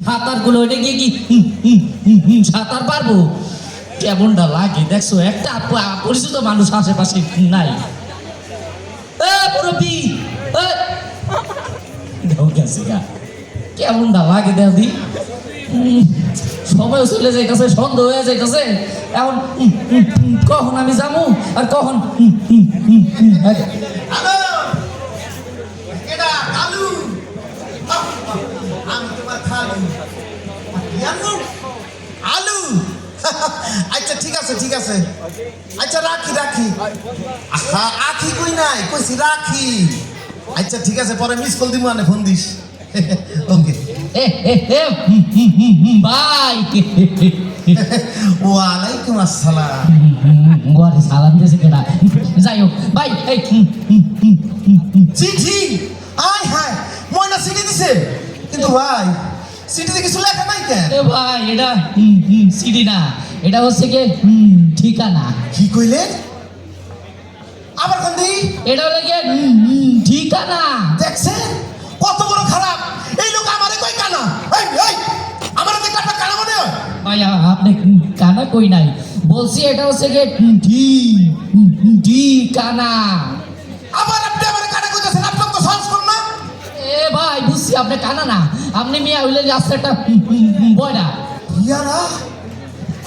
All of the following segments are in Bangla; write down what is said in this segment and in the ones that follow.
সাঁতার গুলো ওইটা গিয়ে কি সাঁতার পারবো? কেমনটা লাগে দেখছো, একটা পরিচিত মানুষ আশেপাশে নাই। মুরব্বী গেছে গা, কেমনটা লাগে দেখি। সময় চলে যাইতেছে, সন্দেহ হয়ে যাইতেছে। এখন কখন আমি যাবো আর কখন আলু। আচ্ছা ঠিক আছে ঠিক আছে, আচ্ছা রাখি রাখি। আখি কই নাই, কইছি রাখি। আচ্ছা ঠিক আছে, পরে মিস কল দিব, মানে ফোন দিস। ওকে ভাই। ওয়ালাইকুম আসসালাম। ওরে সালাম দিয়েছে কেডা? যাই হোক ভাই, এই চিঠি, আয় হায় ময়না চিঠি দিছে, কিন্তু ভাই চিঠিতে কিছু লেখা নাই কেন? এ ভাই এটা সিডি না, এটা হচ্ছে কি ঠিকানা। কি কইলে আবার কোন দিই? এটা হলো কি ঠিকানা। দেখছেন কত বড় খারাপ এই লোক, আমারে কই কানা। এই এই আমারে দেখলে আপনার কানা মনে হয়? ভাই আপনি কানা কই নাই, বলছি এটা হচ্ছে কি ঠিকানা। আবার আপনি আমারে কানা কইতেছেন, আপনার তো সাহস কম না? এ ভাই বুঝছি আপনি কানা না, আপনি মিয়া হইলে রাস্তা একটা বয়রা। পিয়ারা,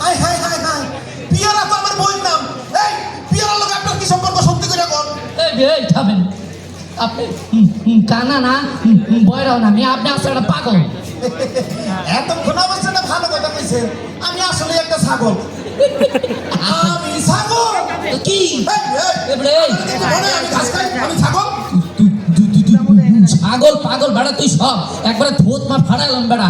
আয় হায় হায় হায়, পিয়ারা তো আমার বইয়ের নাম। এই পিয়ারার লোক আপনার কি সম্পর্ক সত্যি করে কোন? এই থামেন, আপনি কানা না বয়রাও না, মিয়া আপনি আসলে একটা পাগল। এতক্ষণ অবস্থাটা ভালো কথা কইছে, আমি আসলে একটা ছাগল। আমি ছাগল কি আমি ঘাস খাই, আমি ছাগল। ছাগল পাগল বেড়া তুই সব একবারে ধোত মা ফাড়াইলাম বেড়া।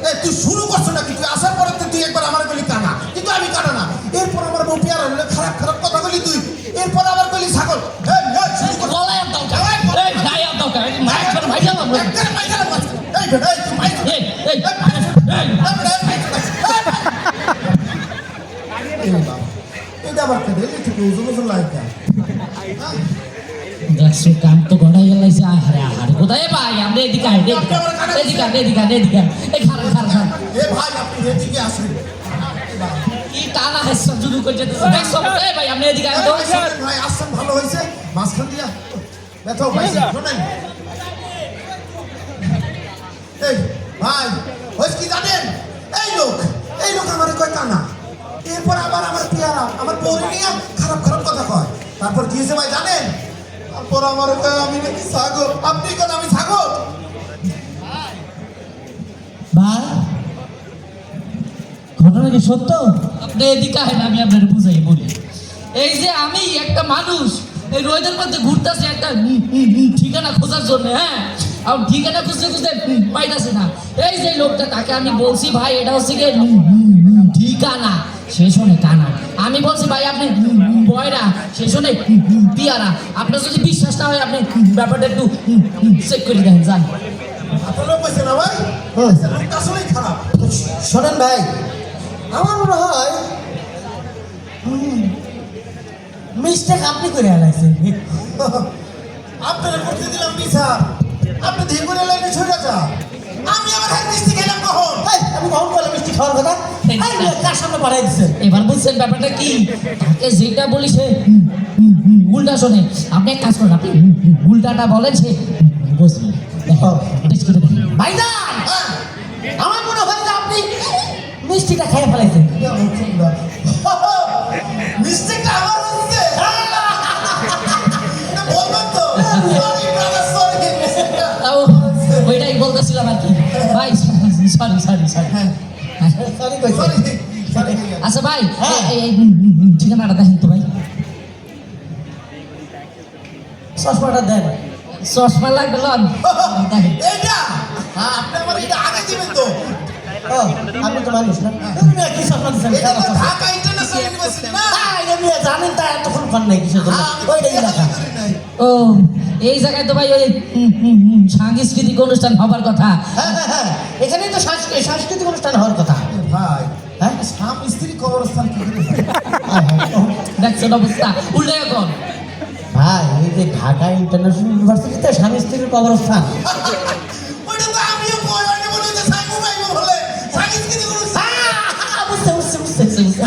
এই তুই শুরু করছো নাকি? তুই আসার পরে তুই একবার আমার বলি কানা, কিন্তু আমি কানা না। এরপর আমার বউ পিয়ারা হলে খারাপ খারাপ কথা বলি তুই, এরপর আবার বলি ছাগল। গলায় দাও কা, এই গায়ে দাও কা, মাইক করে ভাই যাও আমরা। একদম মাইক চালা বাস। এই বেটা তুই মাইক এই এই এটা আবার কে দিলি? তুই ওজন ওজন লাগা দেখছো কাম তো গড়াই গেলাইছে। আহারে আহারে কোথায় ভাই? আমরা এদিকে আয়, এদিকে এদিকে এই খারাপ খারাপ খারাপ। এ ভাই আপনি এদিকে আসেন। কি টানা হেসা শুরু করে যেতেছে দেখছো? এই ভাই আপনি এদিকে আয় তো। ভাই আসছেন, ভালো হয়েছে। মাঝখান দিয়া ব্যথা পাইছি, শোনেন। এই ভাই হয়েছে কি জানেন? এই লোক আমার কয় কানা, এরপর আবার আমার পিয়ারা আমার বউরে নিয়ে খারাপ খারাপ কথা কয়। তারপর কি হয়েছে ভাই জানেন? তারপর আমার কয় আমি নাকি ছাগল। আপনি কেন আমি ছাগল? ভাই ঘটনা কি সত্য? আপনি এদিকে আয়, আমি আপনার বুঝাই বলি। এই যে আমি একটা মানুষ এই রোদের মধ্যে ঘুরতেছে একটা ঠিকানা খোঁজার জন্য। হ্যাঁ, আর ঠিকানা খুঁজতে খুঁজতে পাইতেছে না। এই যে লোকটা, তাকে আমি বলছি ভাই এটা হচ্ছে কি ঠিকানা, সে শোনে কানা। আমি বলছি ভাই আপনি বয়রা, সে শোনে পিয়ারা। আপনার যদি বিশ্বাস না হয় আপনি ব্যাপারটা একটু চেক করে দেন, যান। আপনারও কইছে না ভাই? লোকটা আসলেই খারাপ। শোনেন ভাই, আমার মনে হয় মিস্টেক আপনি করে আলাইছেন। আপনারা করতে দিলাম বিচার, আপনি ধীর করে লাইনে ছড়া যা। আমি আবার হাত মিষ্টি খেলাম কখন? এই, আমি কখন বলে মিষ্টি খাওয়ার কথা? এই, কার সামনে পাঠাই দিচ্ছেন? এবার বুঝছেন ব্যাপারটা কি? তাকে যেটা বলি সে উল্টা শোনে। আপনি এক কাজ করেন, আপনি উল্টাটা বলেন, সে বুঝবে। ভাইজান, আমার মনে হয় যে আপনি মিষ্টিটা খেয়ে ফেলাইছেন। মিস্টেকটা আমার হচ্ছে। বলবেন তো? Sorry brother, sorry, মিস্টেকটা। তাও ওইটাই বলতেছিলাম আর কি ভাই। Sorry sorry sorry. সরি কইছি। Sorry. আচ্ছা ভাই, এই ঠিকানাটা দেখেন তো ভাই। চশমাটা দেন। চশমা লাগবে লন দেখেন। এইটা? হ্যাঁ, আপনি আমার এটা আগে দিবেন তো। ও, আপনি তো মানুষ না? তুমি কি চশমা দিচ্ছেন? এটা তো ঢাকা ইন্টারন্যাশনাল ইউনিভার্সিটি না? এমনি জানেন তা এতক্ষণ কর নাই কিসের জন্য? ওইটাই লেখা। ও এই জায়গায় তো ভাই ওই সাংস্কৃতিক অনুষ্ঠান হবার কথা। হ্যাঁ হ্যাঁ হ্যাঁ, এখানেই তো সাংস্কৃতিক অনুষ্ঠান হওয়ার কথা। ভাই, হ্যাঁ, স্বামী স্ত্রী কবরস্থান কি করে? দেখছেন অবস্থা উল্টে এখন। ভাই এই যে ঢাকা ইন্টারন্যাশনাল ইউনিভার্সিটিতে স্বামী স্ত্রীর কবরস্থান। ওইটা তো আমিও বই বলে যে সাইকো ভাই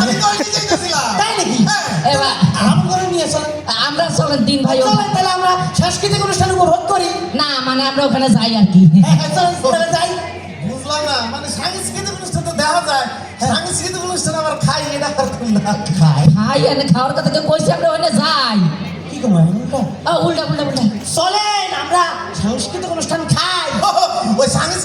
আমি তো ওইদিকে যাইতেছিলাম। তাই নাকি? হ্যাঁ। এবার আমার ঘরে নিয়ে চলেন। আমরা চলেন তিন ভাই চলেন তাহলে আমরা সাংস্কৃতিক অনুষ্ঠান উপভোগ করি। না মানে আমরা ওখানে যাই আর কি হ্যাঁ, চলেন তাহলে যাই। বুঝলাম না, মানে সাংস্কৃতিক অনুষ্ঠান তো দেখা যায়, সাংস্কৃতিক অনুষ্ঠান আবার খাই এটা পারতাম না। খাই ভাই এনে খাওয়ার কথা কেউ কইছে আমরা ওখানে যাই কি কমায় উল্টা উল্টা উল্টা চলেন আমরা সাংস্কৃতিক অনুষ্ঠান খাই। ওই সাংস্কৃতিক